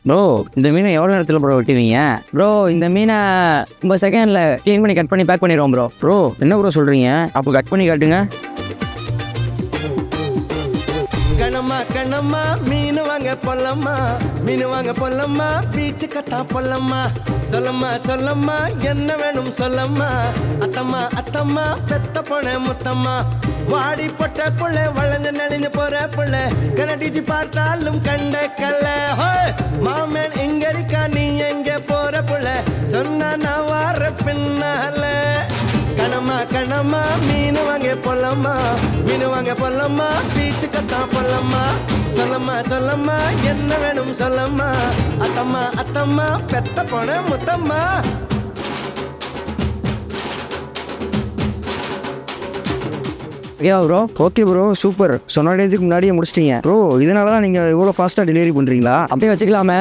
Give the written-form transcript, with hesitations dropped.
Bro இந்த மீனை எவ்வளோ நேரத்தில் ப்ரோ வெட்டுவீங்க? ப்ரோ இந்த மீனை 50 செகண்டில் க்ளீன் பண்ணி கட் பண்ணி பேக் பண்ணிடுவோம் ப்ரோ. ப்ரோ என்ன ப்ரோ சொல்கிறீங்க? அப்போ கட் பண்ணி காட்டுங்க. கணமா கணமா மீன் வாங்க பொல்லம்மா, மீன் வாங்க பொல்லம்மா, பீச்சு கட்டா பொல்லம்மா. சொல்லம்மா சொல்லம்மா என்ன வேணும் சொல்லம்மா, அத்தம்மா அத்தம்மா பெத்த போன முத்தம்மா. வாடி பொட்ட புள்ள வளைஞ்சு நெளிஞ்சு போற புள்ள, கனடிச்சு பார்த்தாலும் கண்ட கல்ல. மாமன் எங்க இருக்கா நீ எங்க போற புள்ள, சொன்னா நான் வார பின்னால. கணமா கணமா மீன் வாங்க பொல்லம்மா, மீன் வாங்க பொல்லம்மா, பீச்சு கத்தா பொல்லம்மா. சொல்லம்மா சொல்லம்மா என்ன வேணும் சொல்லம்மா, அத்தம்மா அத்தம்மா பெத்த போன முத்தம்மா. ஓகேவா ப்ரோ? Okay bro, super. சொன்ன ரேஞ்சுக்கு முன்னாடியே முடிச்சிட்டீங்க ப்ரோ. இதனால தான் நீங்கள் இவ்வளோ ஃபாஸ்ட்டாக டெலிவரி பண்ணுறீங்களா? அப்படியே வச்சுக்கலாமே.